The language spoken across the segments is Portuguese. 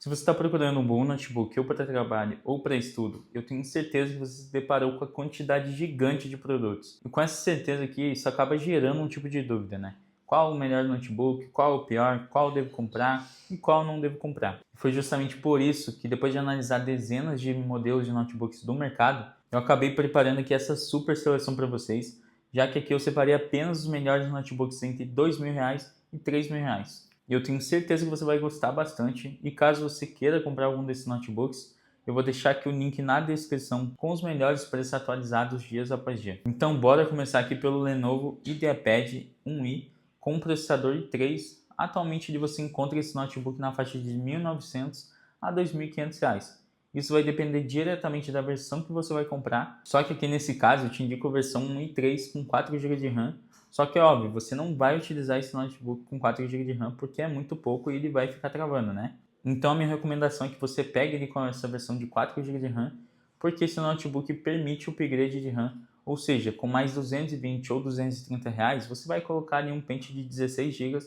Se você está procurando um bom notebook ou para trabalho ou para estudo, eu tenho certeza que você se deparou com a quantidade gigante de produtos. E com essa certeza aqui, isso acaba gerando um tipo de dúvida, né? Qual o melhor notebook, qual o pior, qual eu devo comprar e qual não devo comprar. Foi justamente por isso que, depois de analisar dezenas de modelos de notebooks do mercado, eu acabei preparando aqui essa super seleção para vocês, já que aqui eu separei apenas os melhores notebooks entre R$ 2.000 e R$ 3.000. Eu tenho certeza que você vai gostar bastante e caso você queira comprar algum desses notebooks, eu vou deixar aqui o link na descrição com os melhores preços atualizados dias após dia. Então bora começar aqui pelo Lenovo IdeaPad 1i com processador i3. Atualmente você encontra esse notebook na faixa de R$ 1.900 a R$ 2.500. Isso vai depender diretamente da versão que você vai comprar, só que aqui nesse caso eu te indico a versão 1 i3 com 4 GB de RAM. Só que é óbvio, você não vai utilizar esse notebook com 4 GB de RAM porque é muito pouco e ele vai ficar travando, né? Então a minha recomendação é que você pegue ele com essa versão de 4 GB de RAM, porque esse notebook permite o upgrade de RAM, ou seja, com mais 220 ou R$ 230, você vai colocar ali um pente de 16 GB,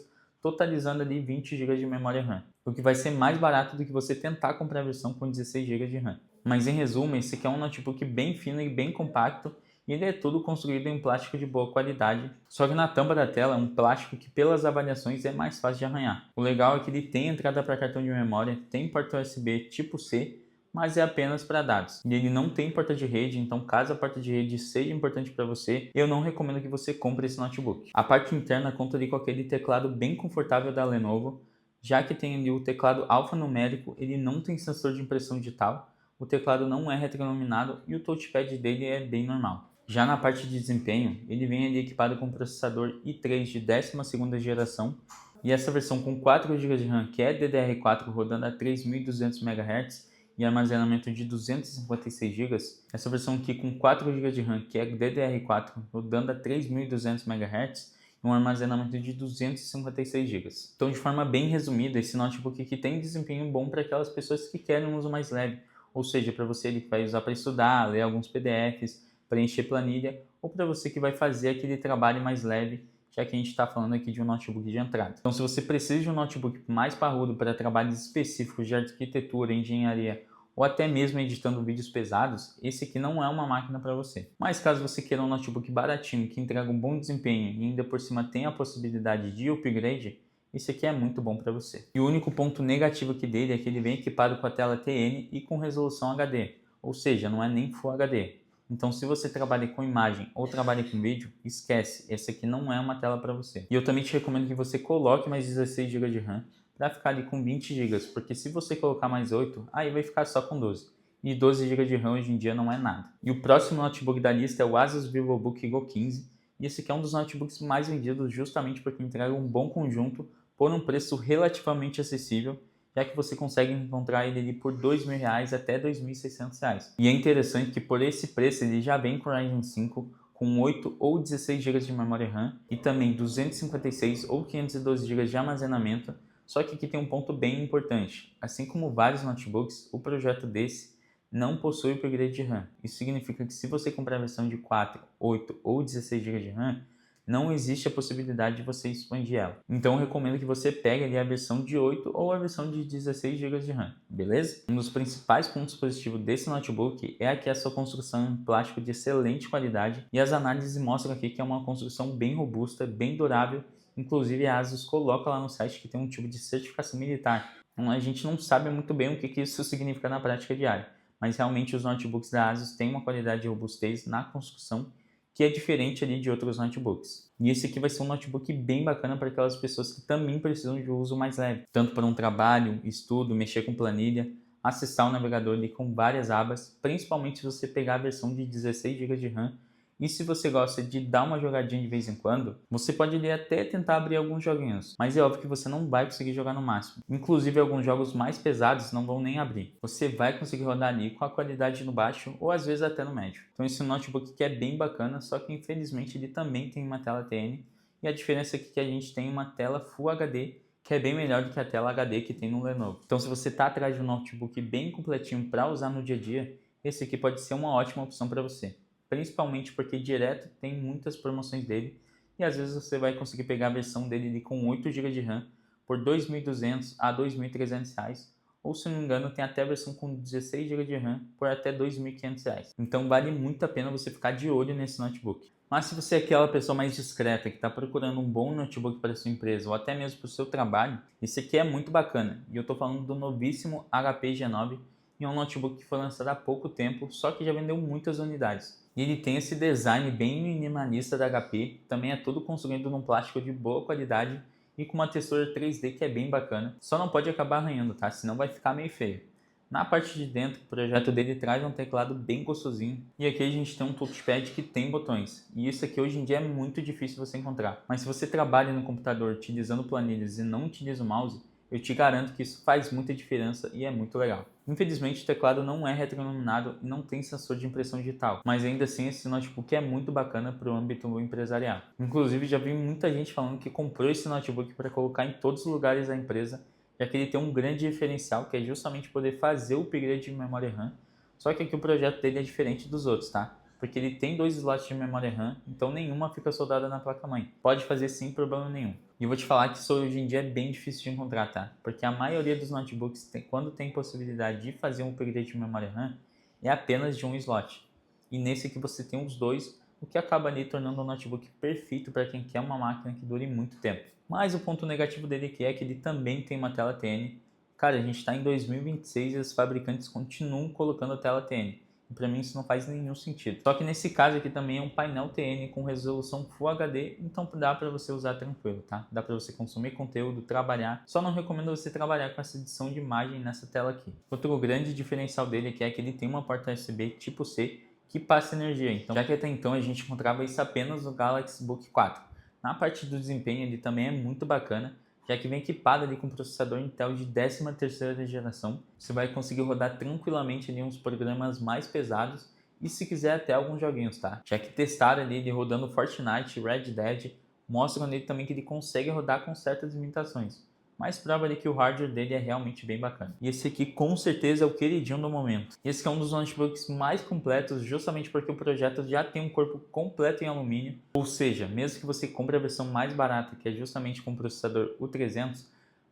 totalizando ali 20 GB de memória RAM, o que vai ser mais barato do que você tentar comprar a versão com 16 GB de RAM. Mas em resumo, esse aqui é um notebook bem fino e bem compacto, e ele é todo construído em plástico de boa qualidade, só que na tampa da tela é um plástico que pelas avaliações é mais fácil de arranhar. O legal é que ele tem entrada para cartão de memória, tem porta USB tipo C, mas é apenas para dados. E ele não tem porta de rede, então caso a porta de rede seja importante para você, eu não recomendo que você compre esse notebook. A parte interna conta ali com aquele teclado bem confortável da Lenovo, já que tem ali o teclado alfanumérico, ele não tem sensor de impressão digital, o teclado não é retroiluminado e o touchpad dele é bem normal. Já na parte de desempenho, ele vem ali equipado com processador i3 de 12ª geração e essa versão com 4 GB de RAM que é DDR4 rodando a 3.200 MHz e armazenamento de 256 GB. Essa versão aqui com 4 GB de RAM que é DDR4 rodando a 3.200 MHz e um armazenamento de 256 GB. Então, de forma bem resumida, esse notebook aqui tem desempenho bom para aquelas pessoas que querem um uso mais leve, ou seja, para você ele vai usar para estudar, ler alguns PDFs, preencher planilha, ou para você que vai fazer aquele trabalho mais leve, já que a gente está falando aqui de um notebook de entrada. Então, se você precisa de um notebook mais parrudo para trabalhos específicos de arquitetura, engenharia ou até mesmo editando vídeos pesados, esse aqui não é uma máquina para você. Mas caso você queira um notebook baratinho que entrega um bom desempenho e ainda por cima tem a possibilidade de upgrade, esse aqui é muito bom para você. E o único ponto negativo aqui dele é que ele vem equipado com a tela TN e com resolução HD, ou seja, não é nem Full HD. Então, se você trabalha com imagem ou trabalha com vídeo, esquece, esse aqui não é uma tela para você. E eu também te recomendo que você coloque mais 16 GB de RAM para ficar ali com 20 GB, porque se você colocar mais 8, aí vai ficar só com 12. E 12 GB de RAM hoje em dia não é nada. E o próximo notebook da lista é o Asus VivoBook Go 15, e esse aqui é um dos notebooks mais vendidos justamente porque entrega um bom conjunto por um preço relativamente acessível, já que você consegue encontrar ele ali por R$ 2.000 até R$ 2.600. E é interessante que por esse preço ele já vem com o Ryzen 5 com 8 ou 16 GB de memória RAM e também 256 ou 512 GB de armazenamento. Só que aqui tem um ponto bem importante. Assim como vários notebooks, o projeto desse não possui upgrade de RAM. Isso significa que se você comprar a versão de 4, 8 ou 16 GB de RAM, não existe a possibilidade de você expandir ela. Então eu recomendo que você pegue ali a versão de 8 ou a versão de 16 GB de RAM, beleza? Um dos principais pontos positivos desse notebook é aqui a sua construção em plástico de excelente qualidade e as análises mostram aqui que é uma construção bem robusta, bem durável. Inclusive a ASUS coloca lá no site que tem um tipo de certificação militar. Então, a gente não sabe muito bem o que isso significa na prática diária, mas realmente os notebooks da ASUS têm uma qualidade de robustez na construção que é diferente ali de outros notebooks. E esse aqui vai ser um notebook bem bacana para aquelas pessoas que também precisam de um uso mais leve, tanto para um trabalho, estudo, mexer com planilha, acessar o navegador ali com várias abas, principalmente se você pegar a versão de 16 GB de RAM. E se você gosta de dar uma jogadinha de vez em quando, você pode ali até tentar abrir alguns joguinhos, mas é óbvio que você não vai conseguir jogar no máximo. Inclusive alguns jogos mais pesados não vão nem abrir. Você vai conseguir rodar ali com a qualidade no baixo ou às vezes até no médio. Então esse notebook aqui é bem bacana, só que infelizmente ele também tem uma tela TN e a diferença aqui é que a gente tem uma tela Full HD que é bem melhor do que a tela HD que tem no Lenovo. Então se você está atrás de um notebook bem completinho para usar no dia a dia, esse aqui pode ser uma ótima opção para você. Principalmente porque direto tem muitas promoções dele e às vezes você vai conseguir pegar a versão dele com 8 GB de RAM por R$ 2.200 a R$ 2.300 ou se não me engano tem até a versão com 16 GB de RAM por até R$ 2.500. Então vale muito a pena você ficar de olho nesse notebook. Mas se você é aquela pessoa mais discreta que está procurando um bom notebook para sua empresa ou até mesmo para o seu trabalho, esse aqui é muito bacana. E eu estou falando do novíssimo HP G9, e é um notebook que foi lançado há pouco tempo, só que já vendeu muitas unidades. E ele tem esse design bem minimalista da HP, também é todo construído num plástico de boa qualidade e com uma textura 3D que é bem bacana. Só não pode acabar arranhando, tá? Senão vai ficar meio feio. Na parte de dentro, o projeto dele traz um teclado bem gostosinho. E aqui a gente tem um touchpad que tem botões. E isso aqui hoje em dia é muito difícil você encontrar. Mas se você trabalha no computador utilizando planilhas e não utiliza o mouse, eu te garanto que isso faz muita diferença e é muito legal. Infelizmente o teclado não é retroiluminado e não tem sensor de impressão digital, mas ainda assim esse notebook é muito bacana para o âmbito empresarial. Inclusive já vi muita gente falando que comprou esse notebook para colocar em todos os lugares da empresa, já que ele tem um grande diferencial que é justamente poder fazer o upgrade de memória RAM, só que aqui o projeto dele é diferente dos outros, tá? Porque ele tem 2 slots de memória RAM, então nenhuma fica soldada na placa-mãe. Pode fazer sem problema nenhum. E eu vou te falar que isso hoje em dia é bem difícil de encontrar, tá? Porque a maioria dos notebooks, quando tem possibilidade de fazer um upgrade de memória RAM, é apenas de um slot. E nesse aqui você tem os dois, o que acaba ali tornando o notebook perfeito para quem quer uma máquina que dure muito tempo. Mas o ponto negativo dele aqui é que ele também tem uma tela TN. Cara, a gente está em 2026 e os fabricantes continuam colocando a tela TN. Para mim isso não faz nenhum sentido. Só que nesse caso aqui também é um painel TN com resolução Full HD, então dá para você usar tranquilo, tá? Dá para você consumir conteúdo, trabalhar. Só não recomendo você trabalhar com essa edição de imagem nessa tela aqui. Outro grande diferencial dele aqui é que ele tem uma porta USB tipo C que passa energia. Então, já que até então a gente encontrava isso apenas no Galaxy Book 4. Na parte do desempenho ele também é muito bacana, já que vem equipado ali com processador Intel de 13ª geração. Você vai conseguir rodar tranquilamente ali uns programas mais pesados e se quiser até alguns joguinhos, tá? Já que testaram ali ele rodando Fortnite, Red Dead, mostram nele também que ele consegue rodar com certas limitações. Mas prova ali que o hardware dele é realmente bem bacana. E esse aqui com certeza é o queridinho do momento. E esse aqui é um dos notebooks mais completos, justamente porque o projeto já tem um corpo completo em alumínio. Ou seja, mesmo que você compre a versão mais barata, que é justamente com o processador U300,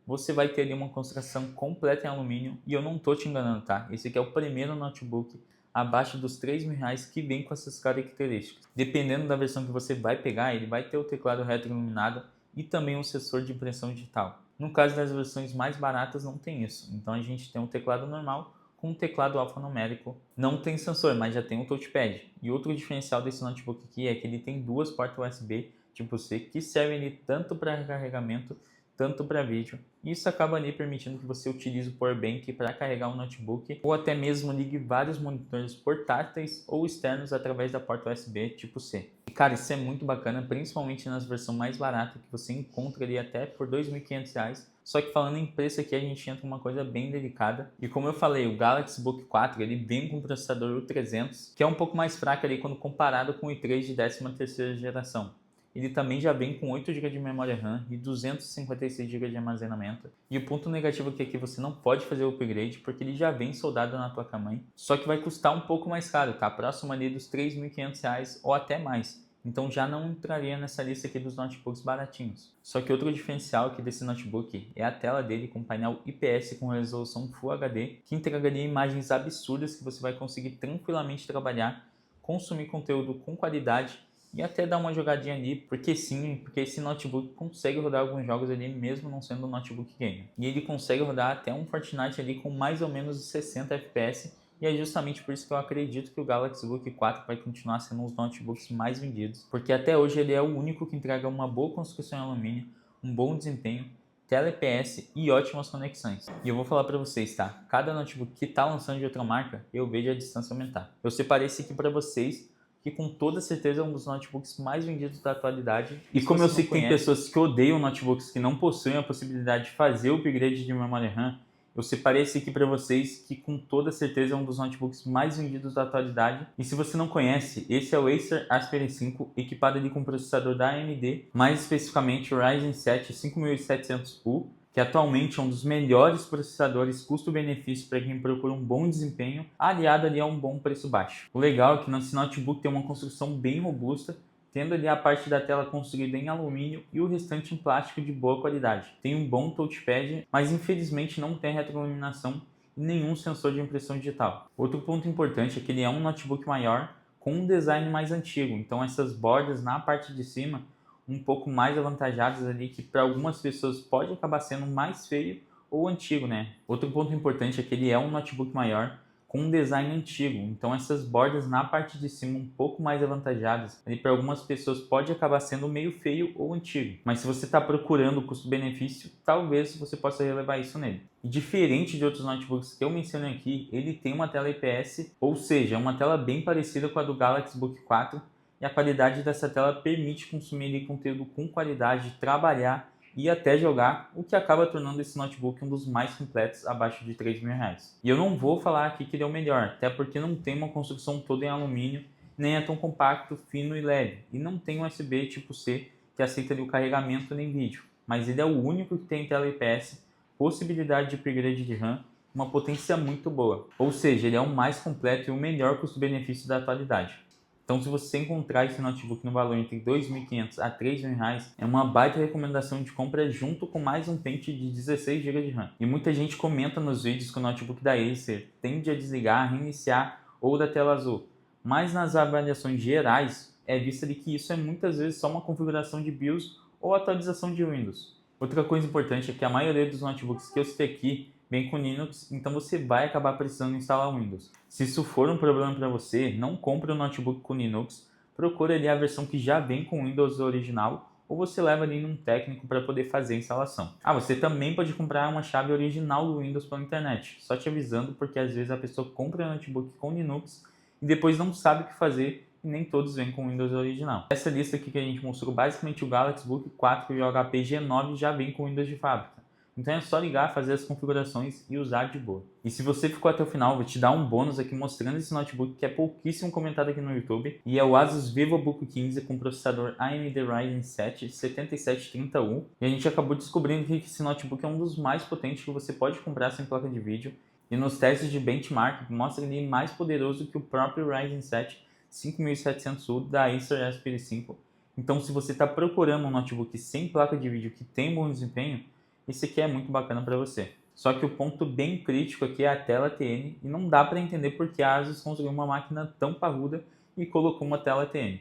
você vai ter ali uma construção completa em alumínio. E eu não tô te enganando, tá? Esse aqui é o primeiro notebook abaixo dos R$ 3.000 que vem com essas características. Dependendo da versão que você vai pegar, ele vai ter o teclado retroiluminado e também um sensor de impressão digital. No caso das versões mais baratas não tem isso, então a gente tem um teclado normal com um teclado alfanumérico. Não tem sensor, mas já tem um touchpad. E outro diferencial desse notebook aqui é que ele tem duas portas USB tipo C que servem ali tanto para carregamento, tanto para vídeo. E isso acaba ali permitindo que você utilize o Powerbank para carregar um notebook ou até mesmo ligue vários monitores portáteis ou externos através da porta USB tipo C. E cara, isso é muito bacana, principalmente nas versões mais baratas que você encontra ali até por R$ 2.500. Só que falando em preço aqui a gente entra uma coisa bem delicada. E como eu falei, o Galaxy Book 4 ele vem com o processador U300, que é um pouco mais fraco ali quando comparado com o i3 de 13ª geração. Ele também já vem com 8 GB de memória RAM e 256 GB de armazenamento. E o ponto negativo aqui é que você não pode fazer o upgrade porque ele já vem soldado na placa-mãe. Só que vai custar um pouco mais caro, tá? Próximo ali dos R$ 3.500 ou até mais. Então já não entraria nessa lista aqui dos notebooks baratinhos. Só que outro diferencial aqui desse notebook é a tela dele com painel IPS com resolução Full HD, que entregaria imagens absurdas que você vai conseguir tranquilamente trabalhar, consumir conteúdo com qualidade e até dar uma jogadinha ali, porque sim, porque esse notebook consegue rodar alguns jogos ali mesmo não sendo um notebook gamer. E ele consegue rodar até um Fortnite ali com mais ou menos 60 FPS, e é justamente por isso que eu acredito que o Galaxy Book 4 vai continuar sendo um dos notebooks mais vendidos, porque até hoje ele é o único que entrega uma boa construção em alumínio, um bom desempenho, tela IPS e ótimas conexões. E eu vou falar para vocês, tá? Cada notebook que tá lançando de outra marca, eu vejo a distância aumentar. Eu separei esse aqui para vocês, que com toda certeza é um dos notebooks mais vendidos da atualidade. E como eu sei que tem pessoas que odeiam notebooks que não possuem a possibilidade de fazer o upgrade de memória RAM, eu separei esse aqui para vocês, que com toda certeza é um dos notebooks mais vendidos da atualidade. E se você não conhece, esse é o Acer Aspire 5, equipado ali com processador da AMD, mais especificamente o Ryzen 7 5700U, que atualmente é um dos melhores processadores custo-benefício para quem procura um bom desempenho, aliado ali a um bom preço baixo. O legal é que esse notebook tem uma construção bem robusta, tendo ali a parte da tela construída em alumínio e o restante em plástico de boa qualidade. Tem um bom touchpad, mas infelizmente não tem retroiluminação e nenhum sensor de impressão digital. Outro ponto importante é que ele é um notebook maior com um design mais antigo, então essas bordas na parte de cima um pouco mais avantajadas ali, que para algumas pessoas pode acabar sendo mais feio ou antigo, né? Outro ponto importante é que ele é um notebook maior com um design antigo, então essas bordas na parte de cima um pouco mais avantajadas, ali para algumas pessoas pode acabar sendo meio feio ou antigo, mas se você está procurando custo-benefício, talvez você possa relevar isso nele. E diferente de outros notebooks que eu mencionei aqui, ele tem uma tela IPS, ou seja, uma tela bem parecida com a do Galaxy Book 4, e a qualidade dessa tela permite consumir ali conteúdo com qualidade, trabalhar e até jogar, o que acaba tornando esse notebook um dos mais completos abaixo de R$3.000. E eu não vou falar aqui que ele é o melhor, até porque não tem uma construção toda em alumínio, nem é tão compacto, fino e leve, e não tem USB tipo C que aceita ali o carregamento nem vídeo, mas ele é o único que tem tela IPS, possibilidade de upgrade de RAM, uma potência muito boa, ou seja, ele é o mais completo e o melhor custo-benefício da atualidade. Então, se você encontrar esse notebook no valor entre R$2.500 a R$3.000, é uma baita recomendação de compra junto com mais um pente de 16 GB de RAM. E muita gente comenta nos vídeos que o notebook da Acer tende a desligar, reiniciar ou da tela azul. Mas nas avaliações gerais, é vista de que isso é muitas vezes só uma configuração de BIOS ou atualização de Windows. Outra coisa importante é que a maioria dos notebooks que eu citei aqui vem com Linux, então você vai acabar precisando instalar o Windows. Se isso for um problema para você, não compre um notebook com Linux, procure ali a versão que já vem com o Windows original ou você leva ali num técnico para poder fazer a instalação. Você também pode comprar uma chave original do Windows pela internet, só te avisando porque às vezes a pessoa compra um notebook com Linux e depois não sabe o que fazer e nem todos vêm com o Windows original. Essa lista aqui que a gente mostrou, basicamente o Galaxy Book 4 e o HP G9 já vem com o Windows de fábrica. Então é só ligar, fazer as configurações e usar de boa. E se você ficou até o final, vou te dar um bônus aqui mostrando esse notebook que é pouquíssimo comentado aqui no YouTube. E é o Asus VivoBook 15 com processador AMD Ryzen 7 7730U. E a gente acabou descobrindo que esse notebook é um dos mais potentes que você pode comprar sem placa de vídeo. E nos testes de benchmark mostra ele mais poderoso que o próprio Ryzen 7 5700U da Acer Aspire 5. Então se você está procurando um notebook sem placa de vídeo que tem bom desempenho, esse aqui é muito bacana para você. Só que o ponto bem crítico aqui é a tela TN e não dá para entender porque a Asus construiu uma máquina tão parruda e colocou uma tela TN.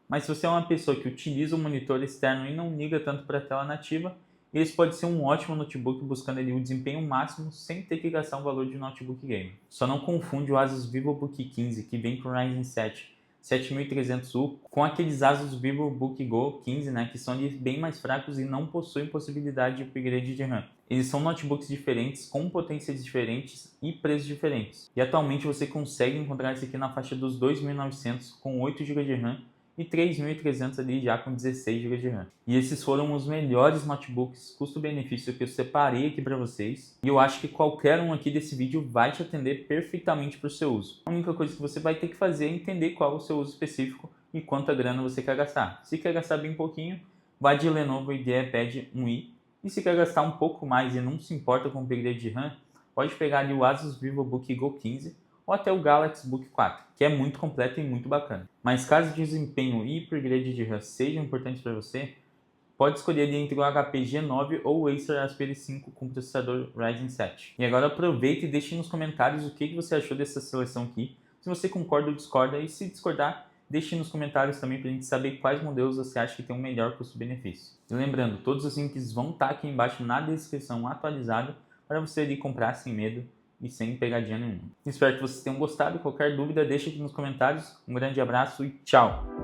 Mas se você é uma pessoa que utiliza o monitor externo e não liga tanto para a tela nativa, esse pode ser um ótimo notebook buscando ali o desempenho máximo sem ter que gastar o valor de um notebook gamer. Só não confunde o Asus VivoBook 15 que vem com Ryzen 7 7300U com aqueles Asus VivoBook Go 15, né, que são ali bem mais fracos e não possuem possibilidade de upgrade de RAM. Eles são notebooks diferentes, com potências diferentes e preços diferentes. E atualmente você consegue encontrar esse aqui na faixa dos 2.900 com 8 GB de RAM e 3.300 ali já com 16 GB de RAM. E esses foram os melhores notebooks custo-benefício que eu separei aqui para vocês. E eu acho que qualquer um aqui desse vídeo vai te atender perfeitamente para o seu uso. A única coisa que você vai ter que fazer é entender qual é o seu uso específico e quanta grana você quer gastar. Se quer gastar bem pouquinho, vai de Lenovo IdeaPad 1i. E se quer gastar um pouco mais e não se importa com o upgrade de RAM, pode pegar ali o Asus VivoBook Go 15 ou até o Galaxy Book 4, que é muito completo e muito bacana. Mas caso desempenho e upgrade de RAM sejam importantes para você, pode escolher ali entre o HP G9 ou o Acer Aspire 5 com processador Ryzen 7. E agora aproveita e deixe nos comentários o que você achou dessa seleção aqui, se você concorda ou discorda, e se discordar, deixe nos comentários também para a gente saber quais modelos você acha que tem um melhor custo-benefício. E lembrando, todos os links vão estar aqui embaixo na descrição atualizada para você ali comprar sem medo e sem pegadinha nenhuma. Espero que vocês tenham gostado. Qualquer dúvida, deixa aqui nos comentários. Um grande abraço e tchau!